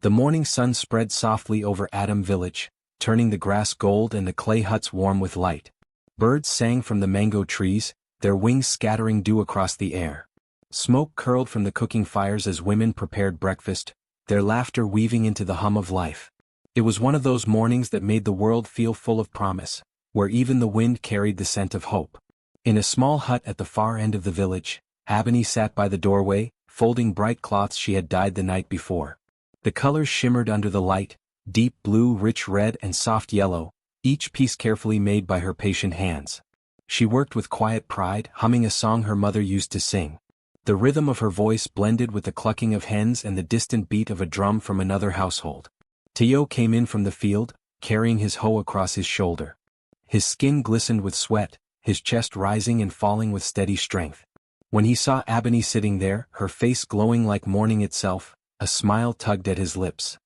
The morning sun spread softly over Adam village, turning the grass gold and the clay huts warm with light. Birds sang from the mango trees, their wings scattering dew across the air. Smoke curled from the cooking fires as women prepared breakfast, their laughter weaving into the hum of life. It was one of those mornings that made the world feel full of promise, where even the wind carried the scent of hope. In a small hut at the far end of the village, Ebony sat by the doorway, folding bright cloths she had dyed the night before. The colors shimmered under the light, deep blue, rich red and soft yellow, each piece carefully made by her patient hands. She worked with quiet pride, humming a song her mother used to sing. The rhythm of her voice blended with the clucking of hens and the distant beat of a drum from another household. Teo came in from the field, carrying his hoe across his shoulder. His skin glistened with sweat, his chest rising and falling with steady strength. When he saw Ebony sitting there, her face glowing like morning itself, a smile tugged at his lips.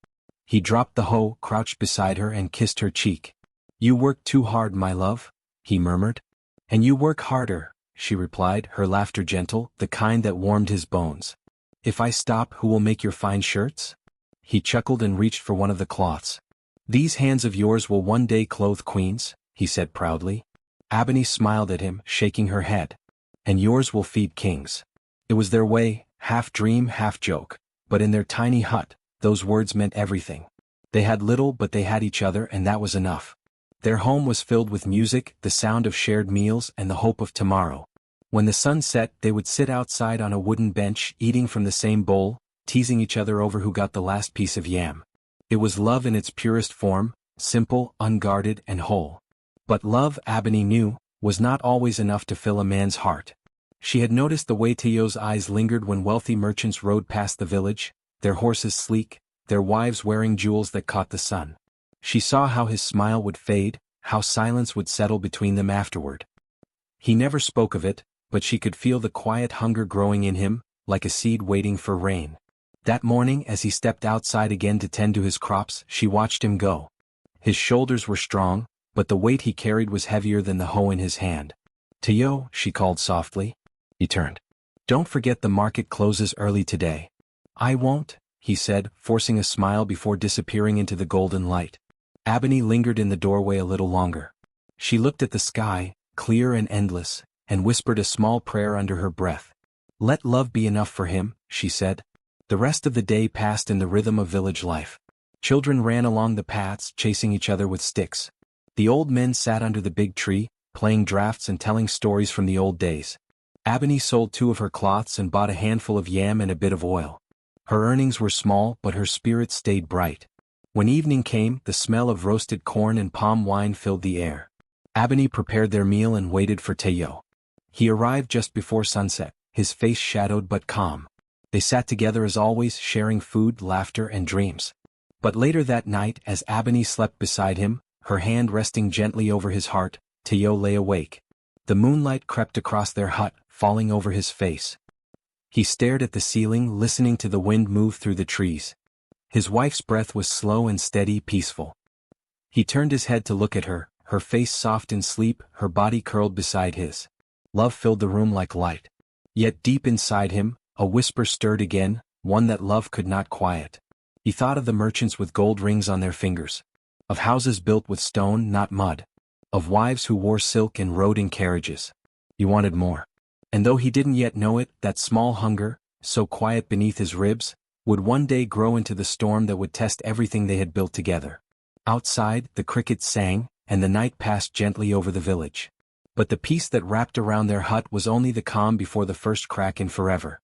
He dropped the hoe, crouched beside her and kissed her cheek. "You work too hard, my love," he murmured. "And you work harder," she replied, her laughter gentle, the kind that warmed his bones. "If I stop, who will make your fine shirts?" He chuckled and reached for one of the cloths. "These hands of yours will one day clothe queens," he said proudly. Ebony smiled at him, shaking her head. "And yours will feed kings." It was their way, half dream, half joke, but in their tiny hut, those words meant everything. They had little but they had each other and that was enough. Their home was filled with music, the sound of shared meals and the hope of tomorrow. When the sun set, they would sit outside on a wooden bench, eating from the same bowl, teasing each other over who got the last piece of yam. It was love in its purest form, simple, unguarded and whole. But love, Ebony knew, was not always enough to fill a man's heart. She had noticed the way Teo's eyes lingered when wealthy merchants rode past the village, their horses sleek, their wives wearing jewels that caught the sun. She saw how his smile would fade, how silence would settle between them afterward. He never spoke of it, but she could feel the quiet hunger growing in him, like a seed waiting for rain. That morning, as he stepped outside again to tend to his crops, she watched him go. His shoulders were strong, but the weight he carried was heavier than the hoe in his hand. "Teo," she called softly. He turned. "Don't forget the market closes early today." "I won't," he said, forcing a smile before disappearing into the golden light. Ebony lingered in the doorway a little longer. She looked at the sky, clear and endless, and whispered a small prayer under her breath. "Let love be enough for him," she said. The rest of the day passed in the rhythm of village life. Children ran along the paths, chasing each other with sticks. The old men sat under the big tree, playing draughts and telling stories from the old days. Ebony sold 2 of her cloths and bought a handful of yam and a bit of oil. Her earnings were small, but her spirit stayed bright. When evening came, the smell of roasted corn and palm wine filled the air. Ebony prepared their meal and waited for Teo. He arrived just before sunset, his face shadowed but calm. They sat together as always, sharing food, laughter, and dreams. But later that night, as Ebony slept beside him, her hand resting gently over his heart, Teo lay awake. The moonlight crept across their hut, falling over his face. He stared at the ceiling, listening to the wind move through the trees. His wife's breath was slow and steady, peaceful. He turned his head to look at her, her face soft in sleep, her body curled beside his. Love filled the room like light. Yet deep inside him, a whisper stirred again, one that love could not quiet. He thought of the merchants with gold rings on their fingers. Of houses built with stone, not mud. Of wives who wore silk and rode in carriages. He wanted more. And though he didn't yet know it, that small hunger, so quiet beneath his ribs, would one day grow into the storm that would test everything they had built together. Outside, the crickets sang, and the night passed gently over the village. But the peace that wrapped around their hut was only the calm before the first crack in forever.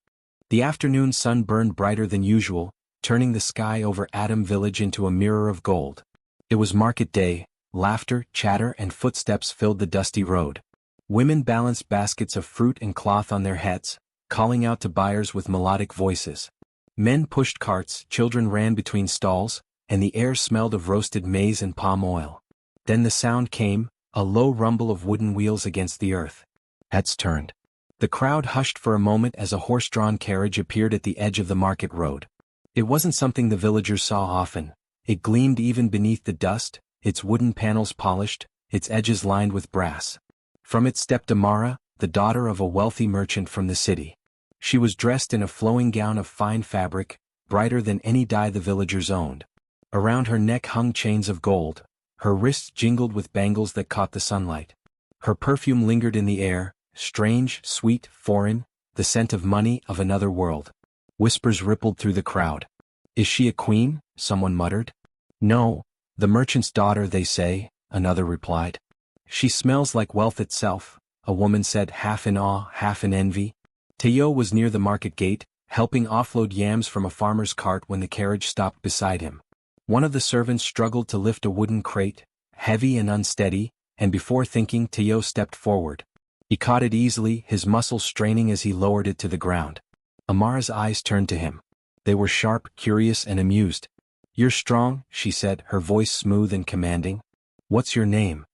The afternoon sun burned brighter than usual, turning the sky over Adam village into a mirror of gold. It was market day, laughter, chatter, and footsteps filled the dusty road. Women balanced baskets of fruit and cloth on their heads, calling out to buyers with melodic voices. Men pushed carts, children ran between stalls, and the air smelled of roasted maize and palm oil. Then the sound came, a low rumble of wooden wheels against the earth. Heads turned. The crowd hushed for a moment as a horse-drawn carriage appeared at the edge of the market road. It wasn't something the villagers saw often. It gleamed even beneath the dust, its wooden panels polished, its edges lined with brass. From it stepped Amara, the daughter of a wealthy merchant from the city. She was dressed in a flowing gown of fine fabric, brighter than any dye the villagers owned. Around her neck hung chains of gold, her wrists jingled with bangles that caught the sunlight. Her perfume lingered in the air, strange, sweet, foreign, the scent of money of another world. Whispers rippled through the crowd. "Is she a queen?" someone muttered. "No, the merchant's daughter, they say," another replied. "She smells like wealth itself," a woman said, half in awe, half in envy. Teo was near the market gate, helping offload yams from a farmer's cart when the carriage stopped beside him. One of the servants struggled to lift a wooden crate, heavy and unsteady, and before thinking, Teo stepped forward. He caught it easily, his muscles straining as he lowered it to the ground. Amara's eyes turned to him. They were sharp, curious, and amused. "You're strong," she said, her voice smooth and commanding. "What's your name?"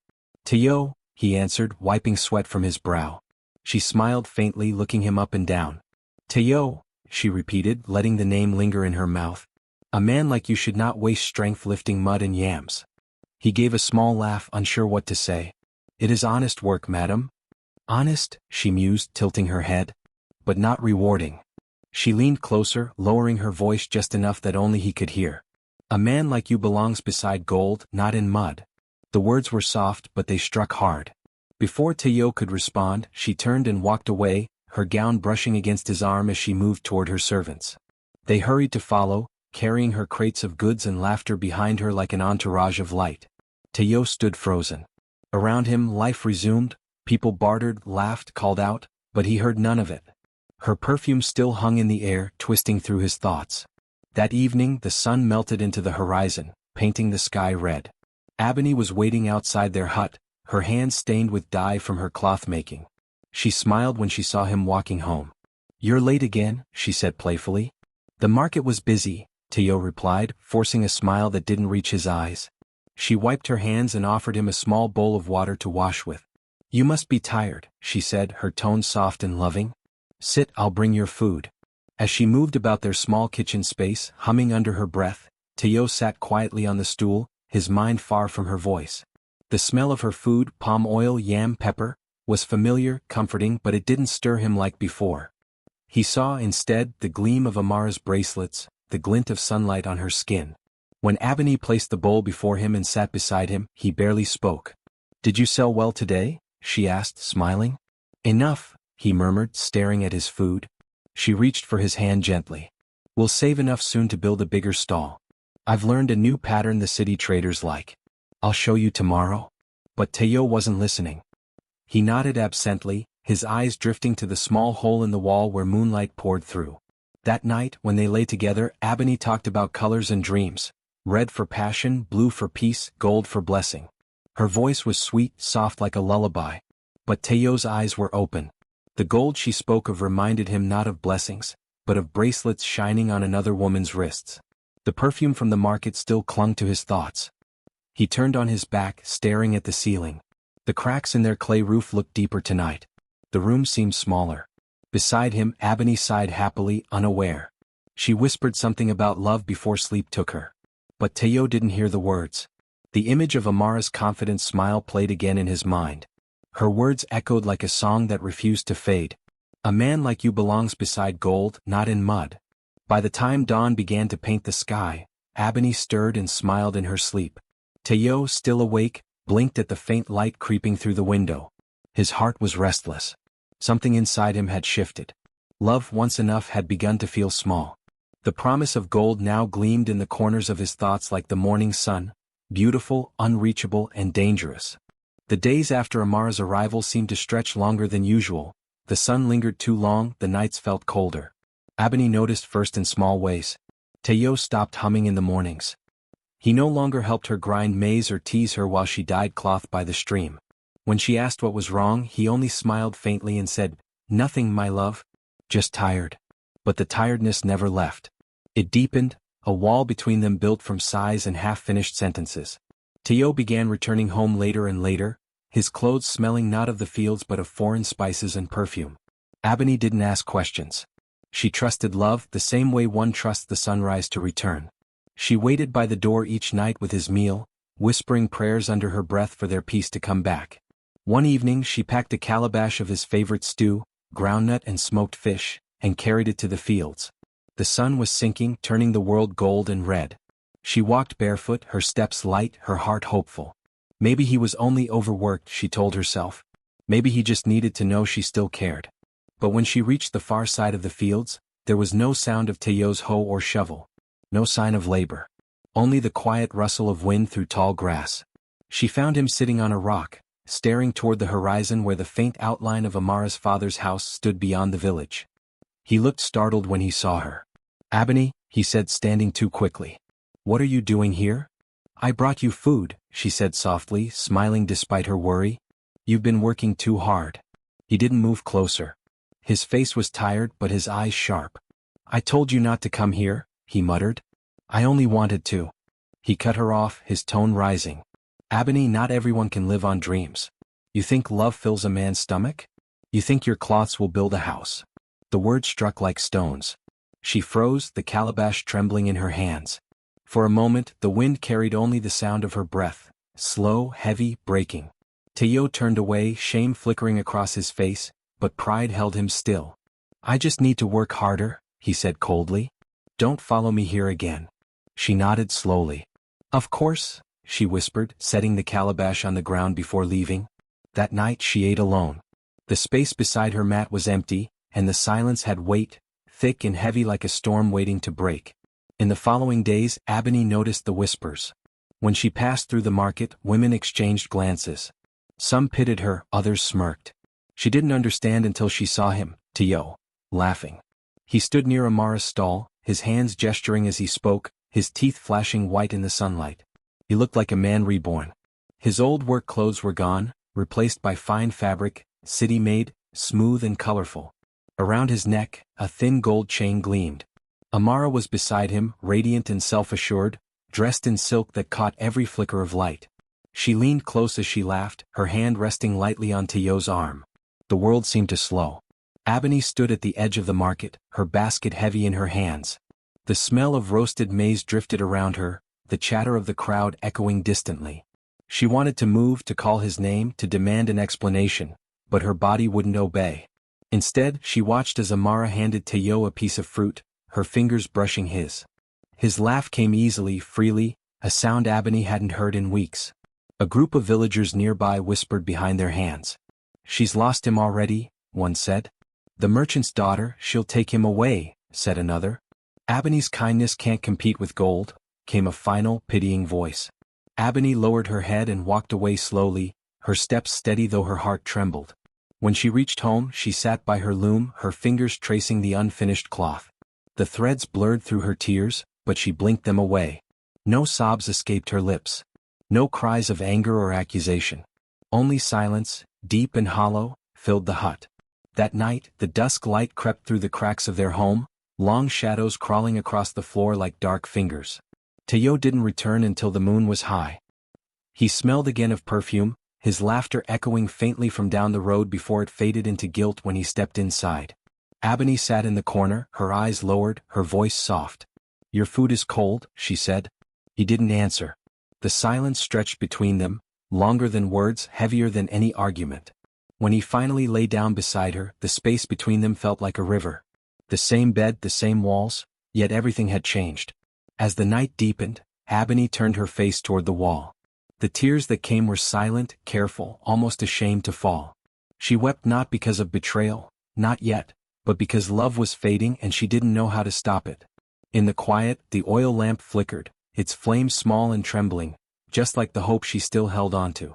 "Teo," he answered, wiping sweat from his brow. She smiled faintly, looking him up and down. "Teo," she repeated, letting the name linger in her mouth. "A man like you should not waste strength lifting mud and yams." He gave a small laugh, unsure what to say. "It is honest work, madam." "Honest," she mused, tilting her head. "But not rewarding." She leaned closer, lowering her voice just enough that only he could hear. "A man like you belongs beside gold, not in mud." The words were soft, but they struck hard. Before Teo could respond, she turned and walked away, her gown brushing against his arm as she moved toward her servants. They hurried to follow, carrying her crates of goods and laughter behind her like an entourage of light. Teo stood frozen. Around him, life resumed, people bartered, laughed, called out, but he heard none of it. Her perfume still hung in the air, twisting through his thoughts. That evening, the sun melted into the horizon, painting the sky red. Ebony was waiting outside their hut, her hands stained with dye from her cloth-making. She smiled when she saw him walking home. "You're late again," she said playfully. "The market was busy," Teo replied, forcing a smile that didn't reach his eyes. She wiped her hands and offered him a small bowl of water to wash with. "You must be tired," she said, her tone soft and loving. "Sit, I'll bring your food." As she moved about their small kitchen space, humming under her breath, Teo sat quietly on the stool, his mind far from her voice. The smell of her food, palm oil, yam, pepper, was familiar, comforting, but it didn't stir him like before. He saw, instead, the gleam of Amara's bracelets, the glint of sunlight on her skin. When Ebony placed the bowl before him and sat beside him, he barely spoke. "Did you sell well today?" she asked, smiling. "Enough," he murmured, staring at his food. She reached for his hand gently. "We'll save enough soon to build a bigger stall. I've learned a new pattern the city traders like. I'll show you tomorrow." But Teo wasn't listening. He nodded absently, his eyes drifting to the small hole in the wall where moonlight poured through. That night, when they lay together, Ebony talked about colors and dreams. Red for passion, blue for peace, gold for blessing. Her voice was sweet, soft like a lullaby. But Teo's eyes were open. The gold she spoke of reminded him not of blessings, but of bracelets shining on another woman's wrists. The perfume from the market still clung to his thoughts. He turned on his back, staring at the ceiling. The cracks in their clay roof looked deeper tonight. The room seemed smaller. Beside him, Ebony sighed happily, unaware. She whispered something about love before sleep took her. But Teo didn't hear the words. The image of Amara's confident smile played again in his mind. Her words echoed like a song that refused to fade. "A man like you belongs beside gold, not in mud." By the time dawn began to paint the sky, Ebony stirred and smiled in her sleep. Teo, still awake, blinked at the faint light creeping through the window. His heart was restless. Something inside him had shifted. Love, once enough, had begun to feel small. The promise of gold now gleamed in the corners of his thoughts like the morning sun, beautiful, unreachable, and dangerous. The days after Amara's arrival seemed to stretch longer than usual. The sun lingered too long, the nights felt colder. Ebony noticed first in small ways. Teo stopped humming in the mornings. He no longer helped her grind maize or tease her while she dyed cloth by the stream. When she asked what was wrong, he only smiled faintly and said, "Nothing, my love. Just tired." But the tiredness never left. It deepened, a wall between them built from sighs and half-finished sentences. Teo began returning home later and later, his clothes smelling not of the fields but of foreign spices and perfume. Ebony didn't ask questions. She trusted love the same way one trusts the sunrise to return. She waited by the door each night with his meal, whispering prayers under her breath for their peace to come back. One evening she packed a calabash of his favorite stew, groundnut and smoked fish, and carried it to the fields. The sun was sinking, turning the world gold and red. She walked barefoot, her steps light, her heart hopeful. Maybe he was only overworked, she told herself. Maybe he just needed to know she still cared. But when she reached the far side of the fields, there was no sound of Teo's hoe or shovel. No sign of labor. Only the quiet rustle of wind through tall grass. She found him sitting on a rock, staring toward the horizon where the faint outline of Amara's father's house stood beyond the village. He looked startled when he saw her. "Abeni," he said, standing too quickly. "What are you doing here?" "I brought you food," she said softly, smiling despite her worry. "You've been working too hard." He didn't move closer. His face was tired but his eyes sharp. "I told you not to come here," he muttered. "I only wanted to." He cut her off, his tone rising. "Abeni, not everyone can live on dreams. You think love fills a man's stomach? You think your cloths will build a house?" The words struck like stones. She froze, the calabash trembling in her hands. For a moment, the wind carried only the sound of her breath, slow, heavy, breaking. Teo turned away, shame flickering across his face, but pride held him still. "I just need to work harder," he said coldly. "Don't follow me here again." She nodded slowly. "Of course," she whispered, setting the calabash on the ground before leaving. That night she ate alone. The space beside her mat was empty, and the silence had weight, thick and heavy like a storm waiting to break. In the following days, Abeni noticed the whispers. When she passed through the market, women exchanged glances. Some pitied her, others smirked. She didn't understand until she saw him, Teo, laughing. He stood near Amara's stall, his hands gesturing as he spoke, his teeth flashing white in the sunlight. He looked like a man reborn. His old work clothes were gone, replaced by fine fabric, city-made, smooth and colorful. Around his neck, a thin gold chain gleamed. Amara was beside him, radiant and self-assured, dressed in silk that caught every flicker of light. She leaned close as she laughed, her hand resting lightly on Teo's arm. The world seemed to slow. Abeni stood at the edge of the market, her basket heavy in her hands. The smell of roasted maize drifted around her, the chatter of the crowd echoing distantly. She wanted to move, to call his name, to demand an explanation, but her body wouldn't obey. Instead, she watched as Amara handed Teo a piece of fruit, her fingers brushing his. His laugh came easily, freely, a sound Abeni hadn't heard in weeks. A group of villagers nearby whispered behind their hands. "She's lost him already," one said. "The merchant's daughter, she'll take him away," said another. "Abeni's kindness can't compete with gold," came a final, pitying voice. Abeni lowered her head and walked away slowly, her steps steady though her heart trembled. When she reached home, she sat by her loom, her fingers tracing the unfinished cloth. The threads blurred through her tears, but she blinked them away. No sobs escaped her lips. No cries of anger or accusation. Only silence, deep and hollow, filled the hut. That night, the dusk light crept through the cracks of their home, long shadows crawling across the floor like dark fingers. Teo didn't return until the moon was high. He smelled again of perfume, his laughter echoing faintly from down the road before it faded into guilt when he stepped inside. Abeni sat in the corner, her eyes lowered, her voice soft. "Your food is cold," she said. He didn't answer. The silence stretched between them, longer than words, heavier than any argument. When he finally lay down beside her, the space between them felt like a river. The same bed, the same walls, yet everything had changed. As the night deepened, Abeni turned her face toward the wall. The tears that came were silent, careful, almost ashamed to fall. She wept not because of betrayal, not yet, but because love was fading and she didn't know how to stop it. In the quiet, the oil lamp flickered, its flame small and trembling, just like the hope she still held on to.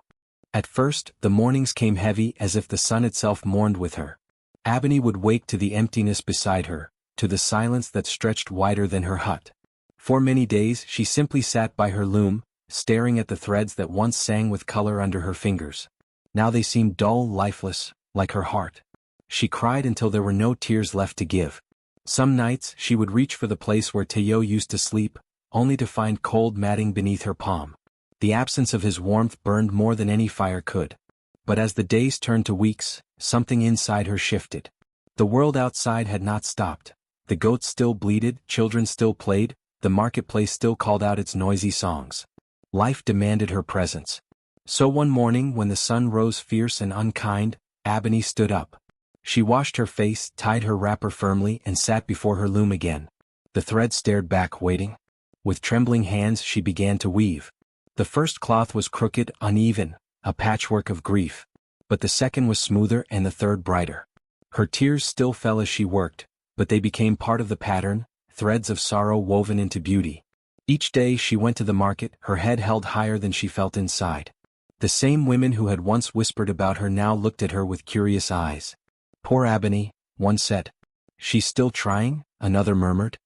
At first, the mornings came heavy as if the sun itself mourned with her. Abeni would wake to the emptiness beside her, to the silence that stretched wider than her hut. For many days she simply sat by her loom, staring at the threads that once sang with color under her fingers. Now they seemed dull, lifeless, like her heart. She cried until there were no tears left to give. Some nights she would reach for the place where Teo used to sleep, only to find cold matting beneath her palm. The absence of his warmth burned more than any fire could. But as the days turned to weeks, something inside her shifted. The world outside had not stopped. The goats still bleated, children still played, the marketplace still called out its noisy songs. Life demanded her presence. So one morning when the sun rose fierce and unkind, Abeni stood up. She washed her face, tied her wrapper firmly, and sat before her loom again. The thread stared back, waiting. With trembling hands she began to weave. The first cloth was crooked, uneven, a patchwork of grief. But the second was smoother and the third brighter. Her tears still fell as she worked, but they became part of the pattern, threads of sorrow woven into beauty. Each day she went to the market, her head held higher than she felt inside. The same women who had once whispered about her now looked at her with curious eyes. "Poor Ebony," one said. "She's still trying," another murmured.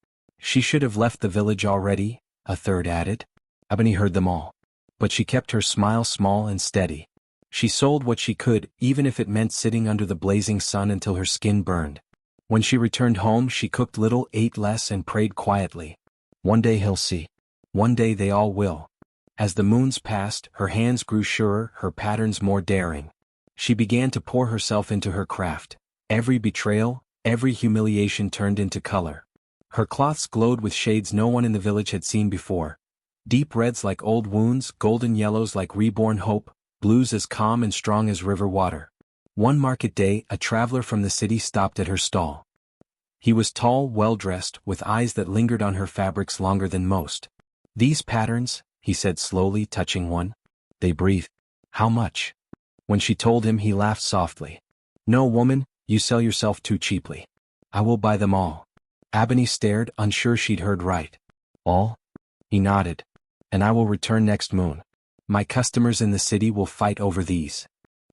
"She should have left the village already," a third added. Ebony heard them all. But she kept her smile small and steady. She sold what she could, even if it meant sitting under the blazing sun until her skin burned. When she returned home she cooked little, ate less and prayed quietly. One day he'll see. One day they all will. As the moons passed, her hands grew surer, her patterns more daring. She began to pour herself into her craft. Every betrayal, every humiliation turned into color. Her cloths glowed with shades no one in the village had seen before. Deep reds like old wounds, golden yellows like reborn hope, blues as calm and strong as river water. One market day, a traveler from the city stopped at her stall. He was tall, well-dressed, with eyes that lingered on her fabrics longer than most. "These patterns," he said slowly, touching one. "They breathe." "How much?" When she told him, he laughed softly. "No, woman, you sell yourself too cheaply. I will buy them all." Ebony stared, unsure she'd heard right. "All?" He nodded. "And I will return next moon. My customers in the city will fight over these."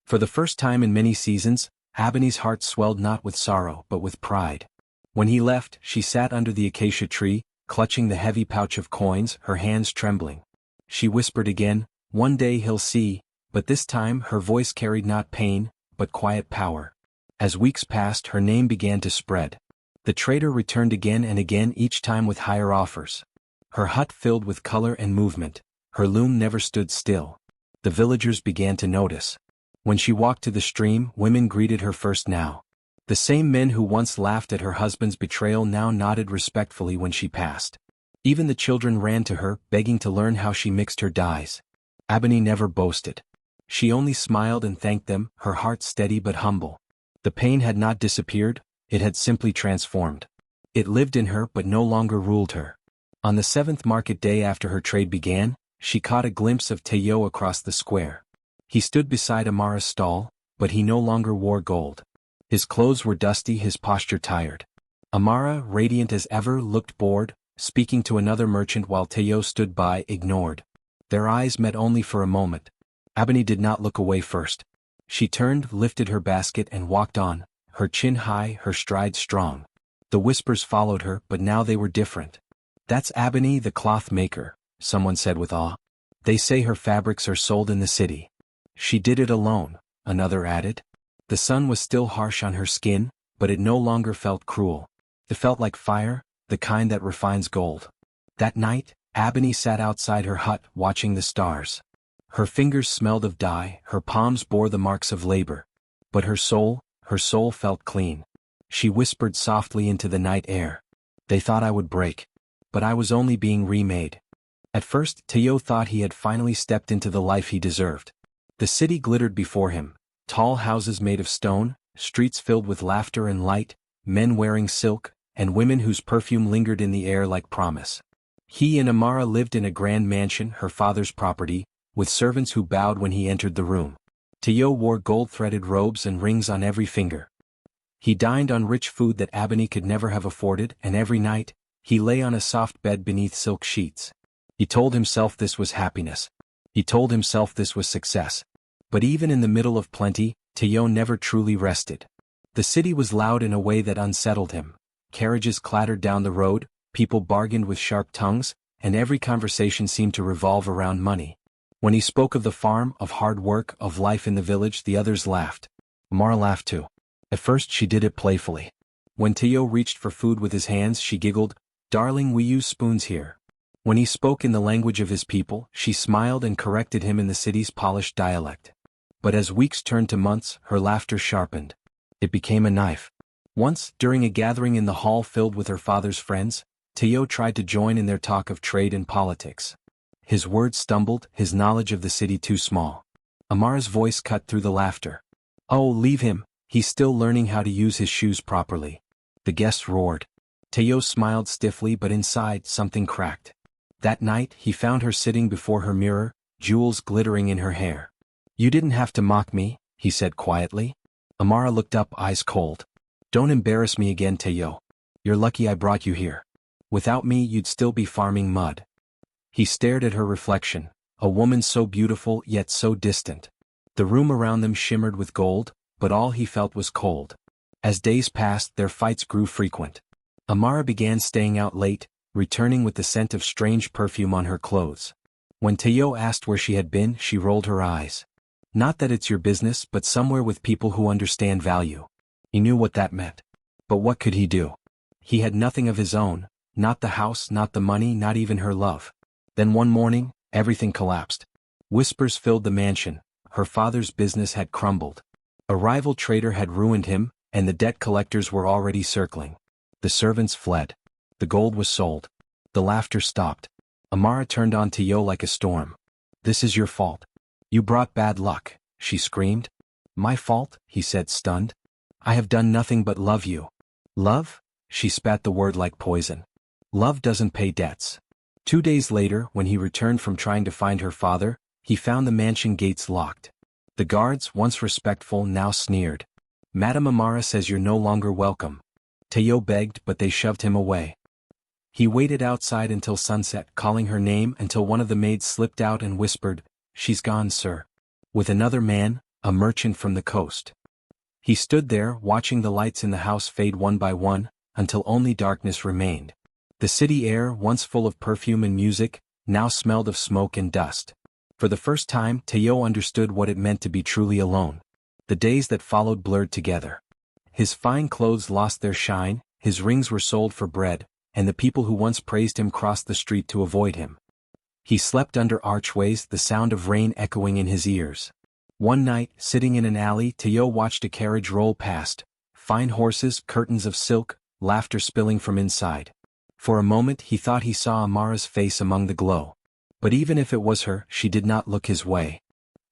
For the first time in many seasons, Ebony's heart swelled not with sorrow but with pride. When he left, she sat under the acacia tree, clutching the heavy pouch of coins, her hands trembling. She whispered again, "One day he'll see," but this time her voice carried not pain, but quiet power. As weeks passed, her name began to spread. The trader returned again and again, each time with higher offers. Her hut filled with color and movement. Her loom never stood still. The villagers began to notice. When she walked to the stream, women greeted her first now. The same men who once laughed at her husband's betrayal now nodded respectfully when she passed. Even the children ran to her, begging to learn how she mixed her dyes. Ebony never boasted. She only smiled and thanked them, her heart steady but humble. The pain had not disappeared, it had simply transformed. It lived in her but no longer ruled her. On the 7th market day after her trade began, she caught a glimpse of Teo across the square. He stood beside Amara's stall, but he no longer wore gold. His clothes were dusty, his posture tired. Amara, radiant as ever, looked bored, speaking to another merchant while Teo stood by, ignored. Their eyes met only for a moment. Ebony did not look away first. She turned, lifted her basket and walked on, her chin high, her stride strong. The whispers followed her, but now they were different. "That's Ebony the cloth maker," someone said with awe. "They say her fabrics are sold in the city." "She did it alone," another added. The sun was still harsh on her skin, but it no longer felt cruel. It felt like fire, the kind that refines gold. That night, Ebony sat outside her hut, watching the stars. Her fingers smelled of dye, her palms bore the marks of labor. But her soul felt clean. She whispered softly into the night air. "They thought I would break. But I was only being remade." At first, Teo thought he had finally stepped into the life he deserved. The city glittered before him. Tall houses made of stone, streets filled with laughter and light, men wearing silk, and women whose perfume lingered in the air like promise. He and Amara lived in a grand mansion, her father's property, with servants who bowed when he entered the room. Teo wore gold-threaded robes and rings on every finger. He dined on rich food that Ebony could never have afforded, and every night, he lay on a soft bed beneath silk sheets. He told himself this was happiness. He told himself this was success. But even in the middle of plenty, Teo never truly rested. The city was loud in a way that unsettled him. Carriages clattered down the road, people bargained with sharp tongues, and every conversation seemed to revolve around money. When he spoke of the farm, of hard work, of life in the village, the others laughed. Amara laughed too. At first she did it playfully. When Teo reached for food with his hands, she giggled, "Darling, we use spoons here." When he spoke in the language of his people, she smiled and corrected him in the city's polished dialect. But as weeks turned to months, her laughter sharpened. It became a knife. Once, during a gathering in the hall filled with her father's friends, Teo tried to join in their talk of trade and politics. His words stumbled, his knowledge of the city too small. Amara's voice cut through the laughter. "Oh, leave him, he's still learning how to use his shoes properly." The guests roared. Teo smiled stiffly, but inside something cracked. That night he found her sitting before her mirror, jewels glittering in her hair. "You didn't have to mock me," he said quietly. Amara looked up, eyes cold. "Don't embarrass me again, Teo. You're lucky I brought you here. Without me you'd still be farming mud." He stared at her reflection, a woman so beautiful yet so distant. The room around them shimmered with gold, but all he felt was cold. As days passed, their fights grew frequent. Amara began staying out late, returning with the scent of strange perfume on her clothes. When Teo asked where she had been, she rolled her eyes. "Not that it's your business, but somewhere with people who understand value." He knew what that meant. But what could he do? He had nothing of his own, not the house, not the money, not even her love. Then one morning, everything collapsed. Whispers filled the mansion. Her father's business had crumbled. A rival trader had ruined him, and the debt collectors were already circling. The servants fled. The gold was sold. The laughter stopped. Amara turned on Teo like a storm. "This is your fault. You brought bad luck," she screamed. "My fault?" he said, stunned. "I have done nothing but love you." "Love?" She spat the word like poison. "Love doesn't pay debts." 2 days later, when he returned from trying to find her father, he found the mansion gates locked. The guards, once respectful, now sneered. "Madame Amara says you're no longer welcome." Teo begged, but they shoved him away. He waited outside until sunset, calling her name until one of the maids slipped out and whispered, "She's gone, sir. With another man, a merchant from the coast." He stood there, watching the lights in the house fade one by one, until only darkness remained. The city air, once full of perfume and music, now smelled of smoke and dust. For the first time, Teo understood what it meant to be truly alone. The days that followed blurred together. His fine clothes lost their shine, his rings were sold for bread, and the people who once praised him crossed the street to avoid him. He slept under archways, the sound of rain echoing in his ears. One night, sitting in an alley, Teo watched a carriage roll past. Fine horses, curtains of silk, laughter spilling from inside. For a moment he thought he saw Amara's face among the glow. But even if it was her, she did not look his way.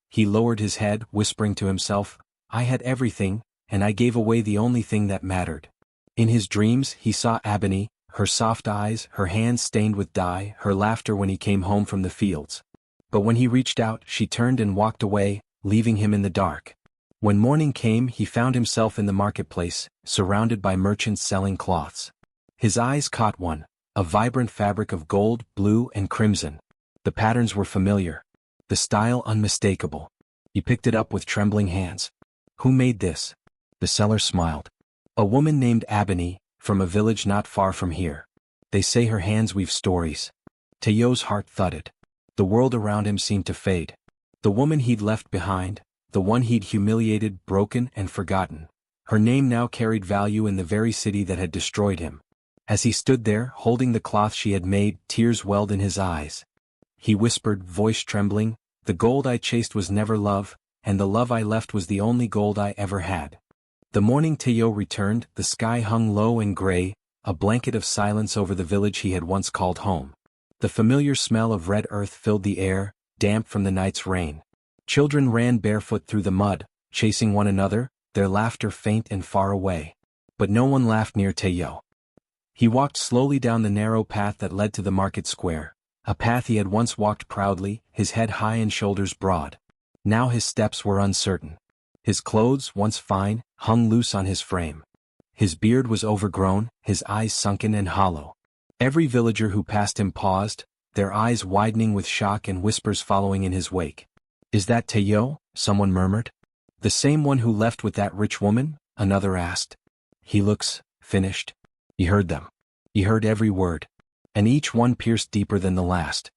He lowered his head, whispering to himself, "I had everything, and I gave away the only thing that mattered." In his dreams he saw Ebony, her soft eyes, her hands stained with dye, her laughter when he came home from the fields. But when he reached out, she turned and walked away, leaving him in the dark. When morning came, he found himself in the marketplace, surrounded by merchants selling cloths. His eyes caught one, a vibrant fabric of gold, blue, and crimson. The patterns were familiar, the style unmistakable. He picked it up with trembling hands. "Who made this?" The seller smiled. "A woman named Ebony, from a village not far from here. They say her hands weave stories." Teo's heart thudded. The world around him seemed to fade. The woman he'd left behind, the one he'd humiliated, broken, and forgotten. Her name now carried value in the very city that had destroyed him. As he stood there, holding the cloth she had made, tears welled in his eyes. He whispered, voice trembling, "The gold I chased was never love, and the love I left was the only gold I ever had." The morning Teo returned, the sky hung low and gray, a blanket of silence over the village he had once called home. The familiar smell of red earth filled the air, damp from the night's rain. Children ran barefoot through the mud, chasing one another, their laughter faint and far away. But no one laughed near Teo. He walked slowly down the narrow path that led to the market square, a path he had once walked proudly, his head high and shoulders broad. Now his steps were uncertain. His clothes, once fine, hung loose on his frame. His beard was overgrown, his eyes sunken and hollow. Every villager who passed him paused, their eyes widening with shock and whispers following in his wake. "Is that Teo?" someone murmured. "The same one who left with that rich woman?" another asked. "He looks finished." He heard them. He heard every word. And each one pierced deeper than the last.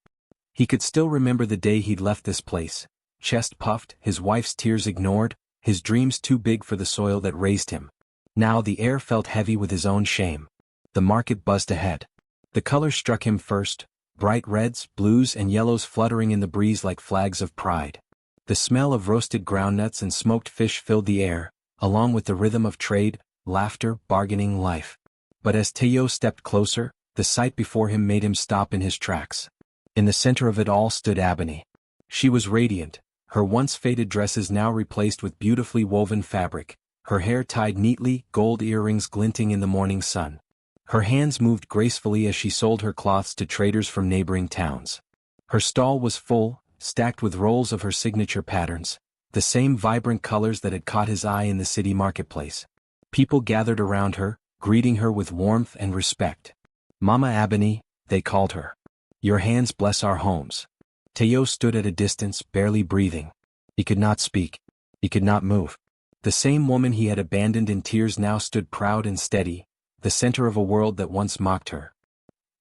He could still remember the day he'd left this place, chest puffed, his wife's tears ignored, his dreams too big for the soil that raised him. Now the air felt heavy with his own shame. The market buzzed ahead. The colors struck him first, bright reds, blues, and yellows fluttering in the breeze like flags of pride. The smell of roasted groundnuts and smoked fish filled the air, along with the rhythm of trade, laughter, bargaining, life. But as Teo stepped closer, the sight before him made him stop in his tracks. In the center of it all stood Ebony. She was radiant, her once faded dresses now replaced with beautifully woven fabric, her hair tied neatly, gold earrings glinting in the morning sun. Her hands moved gracefully as she sold her cloths to traders from neighboring towns. Her stall was full, stacked with rolls of her signature patterns, the same vibrant colors that had caught his eye in the city marketplace. People gathered around her, greeting her with warmth and respect. Mama Ebony, they called her. Your hands bless our homes. Teo stood at a distance, barely breathing. He could not speak. He could not move. The same woman he had abandoned in tears now stood proud and steady, the center of a world that once mocked her.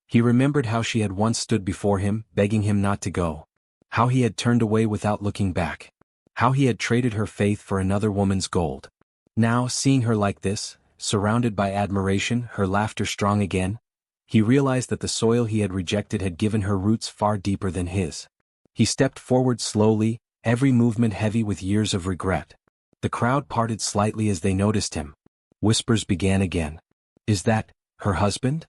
He remembered how she had once stood before him, begging him not to go. How he had turned away without looking back. How he had traded her faith for another woman's gold. Now, seeing her like this, surrounded by admiration, her laughter strong again, he realized that the soil he had rejected had given her roots far deeper than his. He stepped forward slowly, every movement heavy with years of regret. The crowd parted slightly as they noticed him. Whispers began again. Is that her husband?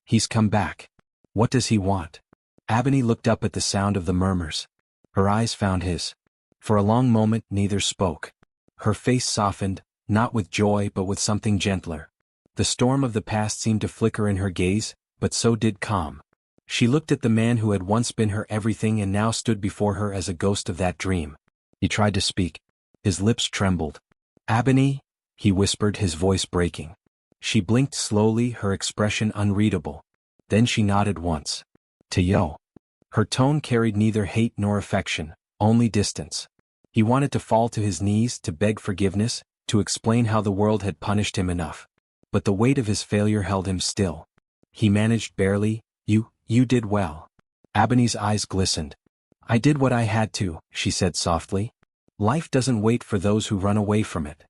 He's come back. What does he want? Ebony looked up at the sound of the murmurs. Her eyes found his. For a long moment neither spoke. Her face softened, not with joy but with something gentler. The storm of the past seemed to flicker in her gaze, but so did calm. She looked at the man who had once been her everything and now stood before her as a ghost of that dream. He tried to speak. His lips trembled. Ebony, he whispered, his voice breaking. She blinked slowly, her expression unreadable. Then she nodded once. Teo. Her tone carried neither hate nor affection, only distance. He wanted to fall to his knees, to beg forgiveness, to explain how the world had punished him enough. But the weight of his failure held him still. He managed barely, You did well. Ebony's eyes glistened. I did what I had to, she said softly. Life doesn't wait for those who run away from it.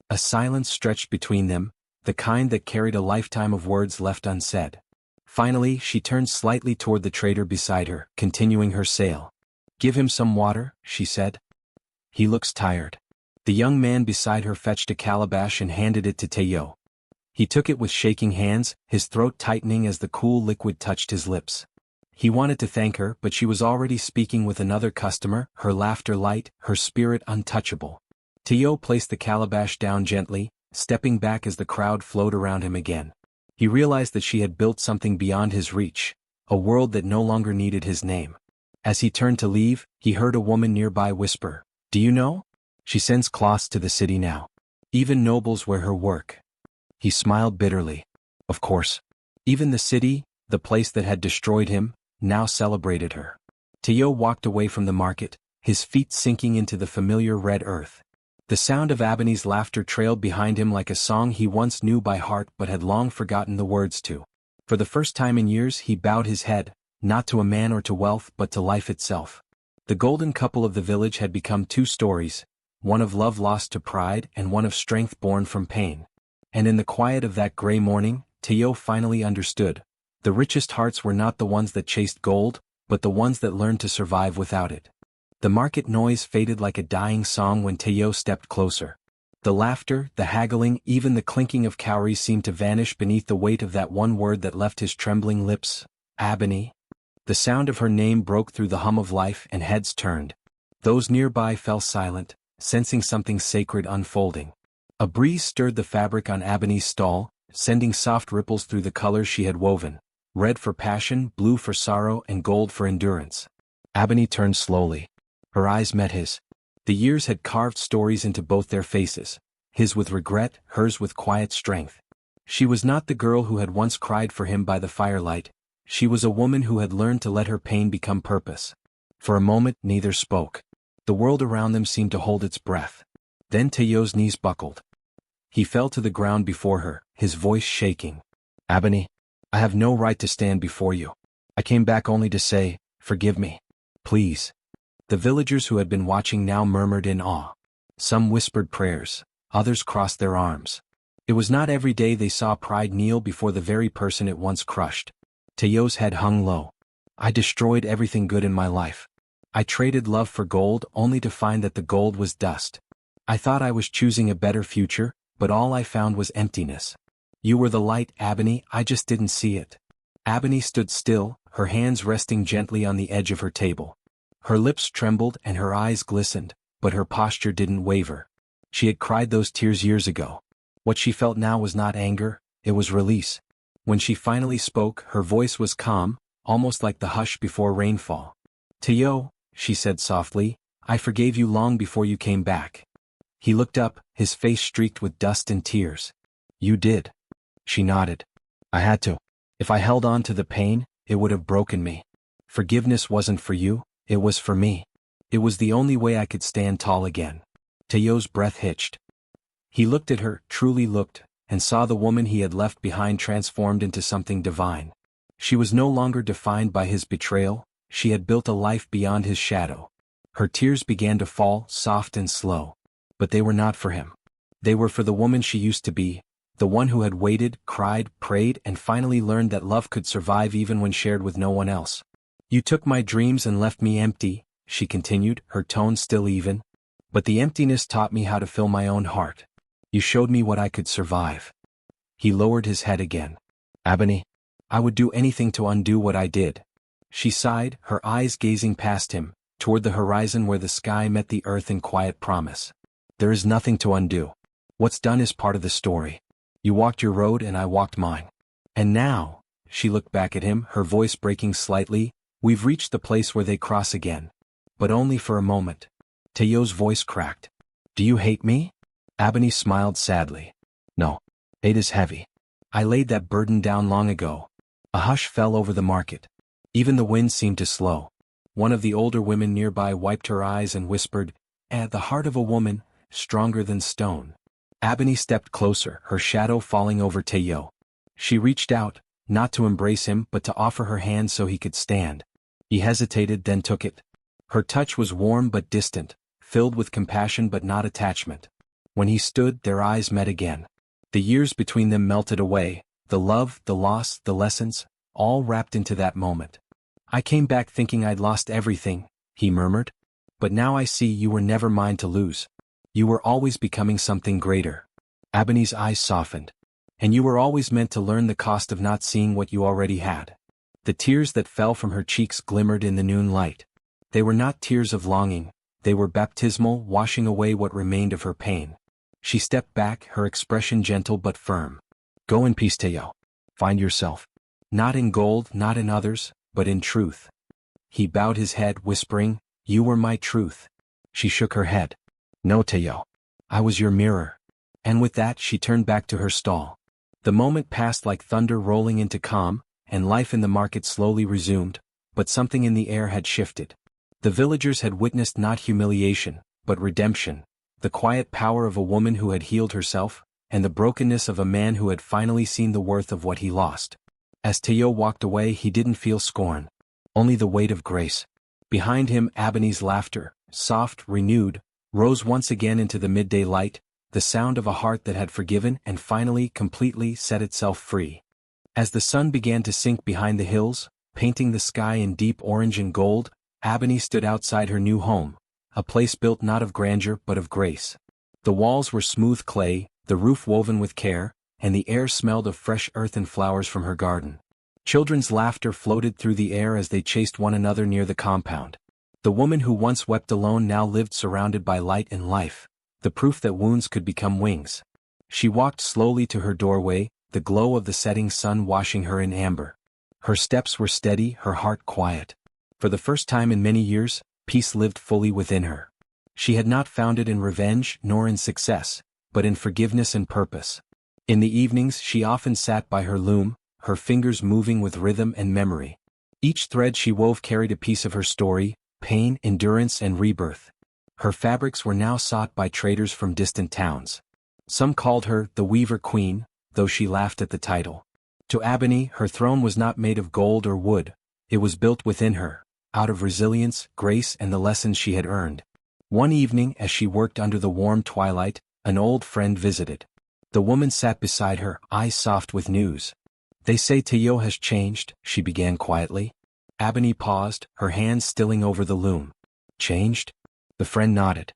A silence stretched between them, the kind that carried a lifetime of words left unsaid. Finally, she turned slightly toward the trader beside her, continuing her sale. Give him some water, she said. He looks tired. The young man beside her fetched a calabash and handed it to Teo. He took it with shaking hands, his throat tightening as the cool liquid touched his lips. He wanted to thank her, but she was already speaking with another customer, her laughter light, her spirit untouchable. Teo placed the calabash down gently, stepping back as the crowd flowed around him again. He realized that she had built something beyond his reach, a world that no longer needed his name. As he turned to leave, he heard a woman nearby whisper, Do you know? She sends cloths to the city now. Even nobles wear her work. He smiled bitterly. Of course. Even the city, the place that had destroyed him, now celebrated her. Teo walked away from the market, his feet sinking into the familiar red earth. The sound of Ebony's laughter trailed behind him like a song he once knew by heart but had long forgotten the words to. For the first time in years he bowed his head, not to a man or to wealth but to life itself. The golden couple of the village had become two stories, one of love lost to pride and one of strength born from pain. And in the quiet of that gray morning, Teo finally understood. The richest hearts were not the ones that chased gold, but the ones that learned to survive without it. The market noise faded like a dying song when Teo stepped closer. The laughter, the haggling, even the clinking of cowries seemed to vanish beneath the weight of that one word that left his trembling lips, Ebony. The sound of her name broke through the hum of life and heads turned. Those nearby fell silent, sensing something sacred unfolding. A breeze stirred the fabric on Ebony's stall, sending soft ripples through the colors she had woven, red for passion, blue for sorrow, and gold for endurance. Ebony turned slowly. Her eyes met his. The years had carved stories into both their faces, his with regret, hers with quiet strength. She was not the girl who had once cried for him by the firelight. She was a woman who had learned to let her pain become purpose. For a moment neither spoke. The world around them seemed to hold its breath. Then Teo's knees buckled. He fell to the ground before her, his voice shaking. Ebony, I have no right to stand before you. I came back only to say, forgive me. Please. The villagers who had been watching now murmured in awe. Some whispered prayers, others crossed their arms. It was not every day they saw pride kneel before the very person it once crushed. Teo's head hung low. I destroyed everything good in my life. I traded love for gold only to find that the gold was dust. I thought I was choosing a better future, but all I found was emptiness. You were the light, Ebony, I just didn't see it. Ebony stood still, her hands resting gently on the edge of her table. Her lips trembled and her eyes glistened, but her posture didn't waver. She had cried those tears years ago. What she felt now was not anger, it was release. When she finally spoke, her voice was calm, almost like the hush before rainfall. "Teo," she said softly, "I forgave you long before you came back." He looked up, his face streaked with dust and tears. "You did." She nodded. "I had to. If I held on to the pain, it would have broken me. Forgiveness wasn't for you, it was for me. It was the only way I could stand tall again." Teo's breath hitched. He looked at her, truly looked, and saw the woman he had left behind transformed into something divine. She was no longer defined by his betrayal, she had built a life beyond his shadow. Her tears began to fall, soft and slow. But they were not for him. They were for the woman she used to be, the one who had waited, cried, prayed, and finally learned that love could survive even when shared with no one else. "You took my dreams and left me empty," she continued, her tone still even. "But the emptiness taught me how to fill my own heart. You showed me what I could survive." He lowered his head again. "Ebony, I would do anything to undo what I did." She sighed, her eyes gazing past him, toward the horizon where the sky met the earth in quiet promise. "There is nothing to undo. What's done is part of the story. You walked your road and I walked mine. And now," she looked back at him, her voice breaking slightly, "we've reached the place where they cross again. But only for a moment." Teo's voice cracked. "Do you hate me?" Ebony smiled sadly. "No. Hate is heavy. I laid that burden down long ago." A hush fell over the market. Even the wind seemed to slow. One of the older women nearby wiped her eyes and whispered, "At the heart of a woman, stronger than stone." Ebony stepped closer, her shadow falling over Teo. She reached out, not to embrace him but to offer her hand so he could stand. He hesitated, then took it. Her touch was warm but distant, filled with compassion but not attachment. When he stood, their eyes met again. The years between them melted away, the love, the loss, the lessons, all wrapped into that moment. "I came back thinking I'd lost everything," he murmured. "But now I see you were never mine to lose. You were always becoming something greater." Ebony's eyes softened. "And you were always meant to learn the cost of not seeing what you already had." The tears that fell from her cheeks glimmered in the noon light. They were not tears of longing, they were baptismal, washing away what remained of her pain. She stepped back, her expression gentle but firm. "Go in peace, Teo. Find yourself. Not in gold, not in others, but in truth." He bowed his head, whispering, "You were my truth." She shook her head. "No, Teo. I was your mirror." And with that she turned back to her stall. The moment passed like thunder rolling into calm, and life in the market slowly resumed, but something in the air had shifted. The villagers had witnessed not humiliation, but redemption, the quiet power of a woman who had healed herself, and the brokenness of a man who had finally seen the worth of what he lost. As Teo walked away, he didn't feel scorn, only the weight of grace. Behind him, Ebony's laughter, soft, renewed, rose once again into the midday light, the sound of a heart that had forgiven and finally, completely set itself free. As the sun began to sink behind the hills, painting the sky in deep orange and gold, Ebony stood outside her new home, a place built not of grandeur but of grace. The walls were smooth clay, the roof woven with care, and the air smelled of fresh earth and flowers from her garden. Children's laughter floated through the air as they chased one another near the compound. The woman who once wept alone now lived surrounded by light and life, the proof that wounds could become wings. She walked slowly to her doorway, the glow of the setting sun washing her in amber. Her steps were steady, her heart quiet. For the first time in many years, peace lived fully within her. She had not found it in revenge nor in success, but in forgiveness and purpose. In the evenings she often sat by her loom, her fingers moving with rhythm and memory. Each thread she wove carried a piece of her story, pain, endurance, and rebirth. Her fabrics were now sought by traders from distant towns. Some called her the Weaver Queen, though she laughed at the title. To Ebony, her throne was not made of gold or wood, it was built within her, out of resilience, grace, and the lessons she had earned. One evening, as she worked under the warm twilight, an old friend visited. The woman sat beside her, eyes soft with news. "They say Teo has changed," she began quietly. Ebony paused, her hands stilling over the loom. "Changed?" The friend nodded.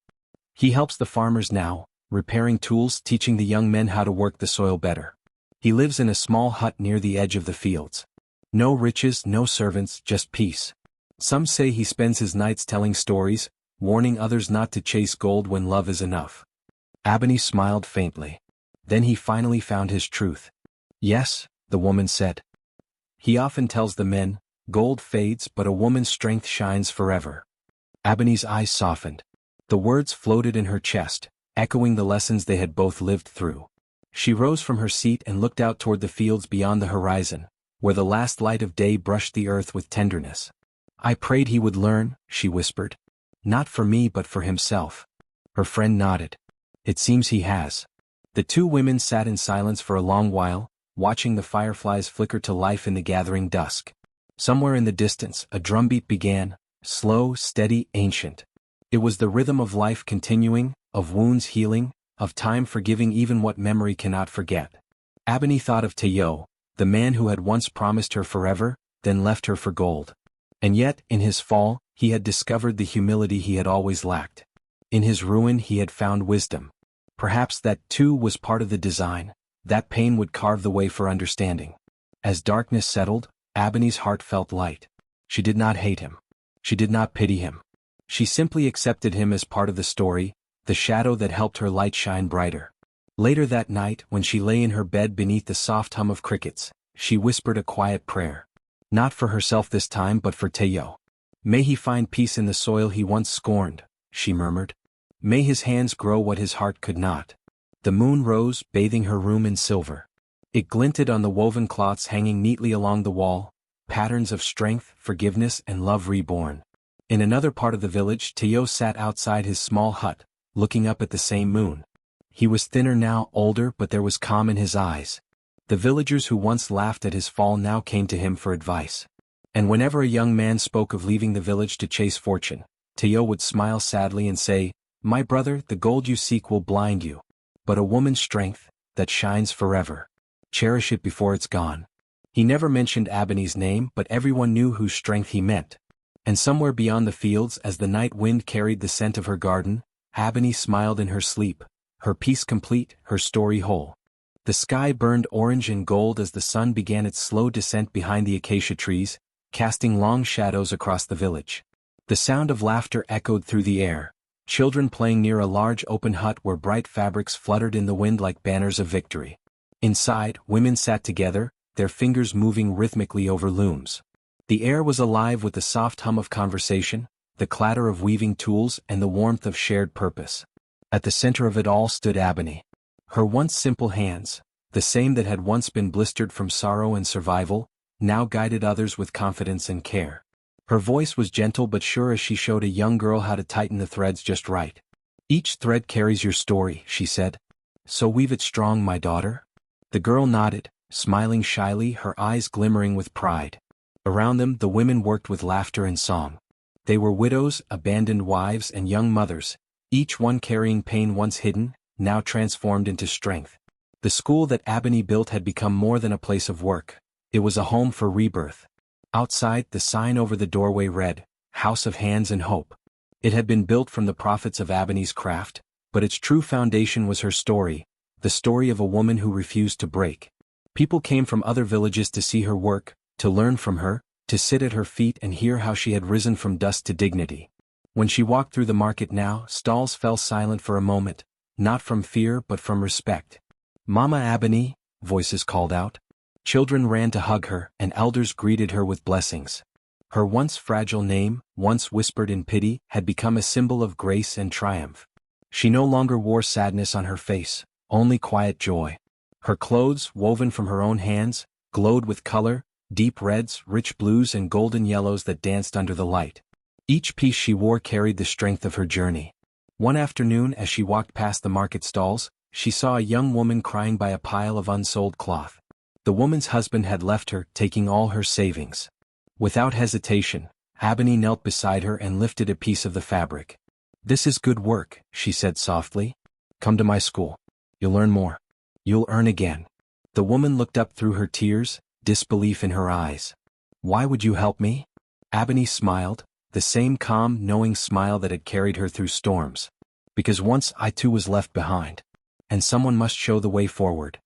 "He helps the farmers now, repairing tools, teaching the young men how to work the soil better. He lives in a small hut near the edge of the fields. No riches, no servants, just peace. Some say he spends his nights telling stories, warning others not to chase gold when love is enough." Ebony smiled faintly. "Then he finally found his truth." "Yes, the woman said. He often tells the men, gold fades but a woman's strength shines forever. Ebony's eyes softened. The words floated in her chest, echoing the lessons they had both lived through. She rose from her seat and looked out toward the fields beyond the horizon, where the last light of day brushed the earth with tenderness. I prayed he would learn, she whispered. Not for me but for himself. Her friend nodded. It seems he has. The two women sat in silence for a long while, watching the fireflies flicker to life in the gathering dusk. Somewhere in the distance, a drumbeat began, slow, steady, ancient. It was the rhythm of life continuing, of wounds healing, of time forgiving even what memory cannot forget. Ebony thought of Teo, the man who had once promised her forever, then left her for gold. And yet, in his fall, he had discovered the humility he had always lacked. In his ruin he had found wisdom. Perhaps that too was part of the design, that pain would carve the way for understanding. As darkness settled, Ebony's heart felt light. She did not hate him. She did not pity him. She simply accepted him as part of the story, the shadow that helped her light shine brighter. Later that night, when she lay in her bed beneath the soft hum of crickets, she whispered a quiet prayer. Not for herself this time but for Teo. May he find peace in the soil he once scorned, she murmured. May his hands grow what his heart could not. The moon rose, bathing her room in silver. It glinted on the woven cloths hanging neatly along the wall, patterns of strength, forgiveness, and love reborn. In another part of the village, Teo sat outside his small hut, looking up at the same moon. He was thinner now, older, but there was calm in his eyes. The villagers who once laughed at his fall now came to him for advice. And whenever a young man spoke of leaving the village to chase fortune, Teo would smile sadly and say, My brother, the gold you seek will blind you. But a woman's strength, that shines forever. Cherish it before it's gone. He never mentioned Ebony's name, but everyone knew whose strength he meant. And somewhere beyond the fields, as the night wind carried the scent of her garden, Ebony smiled in her sleep, her peace complete, her story whole. The sky burned orange and gold as the sun began its slow descent behind the acacia trees, casting long shadows across the village. The sound of laughter echoed through the air, children playing near a large open hut where bright fabrics fluttered in the wind like banners of victory. Inside, women sat together, their fingers moving rhythmically over looms. The air was alive with the soft hum of conversation, the clatter of weaving tools, and the warmth of shared purpose. At the center of it all stood Ebony. Her once simple hands, the same that had once been blistered from sorrow and survival, now guided others with confidence and care. Her voice was gentle but sure as she showed a young girl how to tighten the threads just right. Each thread carries your story, she said. So weave it strong, my daughter. The girl nodded, smiling shyly, her eyes glimmering with pride. Around them, the women worked with laughter and song. They were widows, abandoned wives, and young mothers, each one carrying pain once hidden, now transformed into strength. The school that Ebony built had become more than a place of work. It was a home for rebirth. Outside, the sign over the doorway read, House of Hands and Hope. It had been built from the profits of Ebony's craft, but its true foundation was her story, the story of a woman who refused to break. People came from other villages to see her work, to learn from her, to sit at her feet and hear how she had risen from dust to dignity. When she walked through the market now, stalls fell silent for a moment, not from fear but from respect. Mama Ebony, voices called out. Children ran to hug her, and elders greeted her with blessings. Her once fragile name, once whispered in pity, had become a symbol of grace and triumph. She no longer wore sadness on her face, only quiet joy. Her clothes, woven from her own hands, glowed with color, deep reds, rich blues, and golden yellows that danced under the light. Each piece she wore carried the strength of her journey. One afternoon, as she walked past the market stalls, she saw a young woman crying by a pile of unsold cloth. The woman's husband had left her, taking all her savings. Without hesitation, Ebony knelt beside her and lifted a piece of the fabric. This is good work, she said softly. Come to my school. You'll learn more. You'll earn again. The woman looked up through her tears, disbelief in her eyes. Why would you help me? Ebony smiled, the same calm, knowing smile that had carried her through storms. Because once I too was left behind. And someone must show the way forward.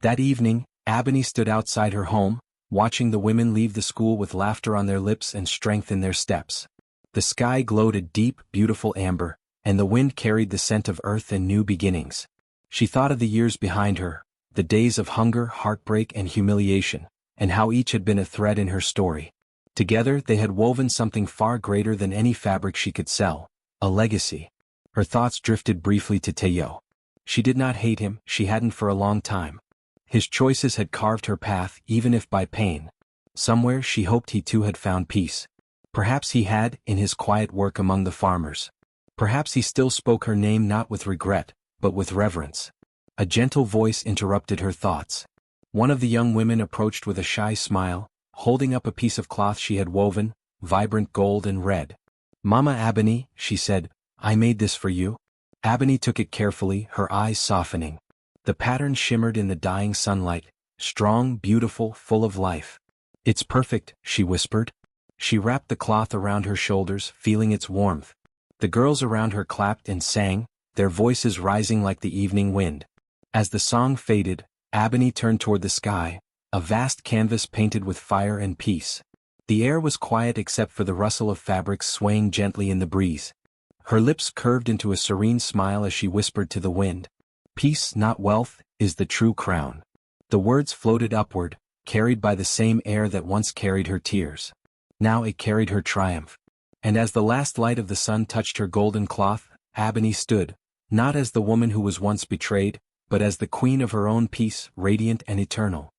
That evening, Ebony stood outside her home, watching the women leave the school with laughter on their lips and strength in their steps. The sky glowed a deep, beautiful amber, and the wind carried the scent of earth and new beginnings. She thought of the years behind her, the days of hunger, heartbreak, and humiliation, and how each had been a thread in her story. Together they had woven something far greater than any fabric she could sell, a legacy. Her thoughts drifted briefly to Teo. She did not hate him, she hadn't for a long time. His choices had carved her path, even if by pain. Somewhere she hoped he too had found peace. Perhaps he had, in his quiet work among the farmers. Perhaps he still spoke her name not with regret, but with reverence. A gentle voice interrupted her thoughts. One of the young women approached with a shy smile, holding up a piece of cloth she had woven, vibrant gold and red. "Mama Abony," she said, "I made this for you." Abony took it carefully, her eyes softening. The pattern shimmered in the dying sunlight, strong, beautiful, full of life. "It's perfect," she whispered. She wrapped the cloth around her shoulders, feeling its warmth. The girls around her clapped and sang, their voices rising like the evening wind. As the song faded, Abony turned toward the sky, a vast canvas painted with fire and peace. The air was quiet except for the rustle of fabrics swaying gently in the breeze. Her lips curved into a serene smile as she whispered to the wind, "Peace, not wealth, is the true crown." The words floated upward, carried by the same air that once carried her tears. Now it carried her triumph. And as the last light of the sun touched her golden cloth, Abony stood, not as the woman who was once betrayed, but as the queen of her own peace, radiant and eternal.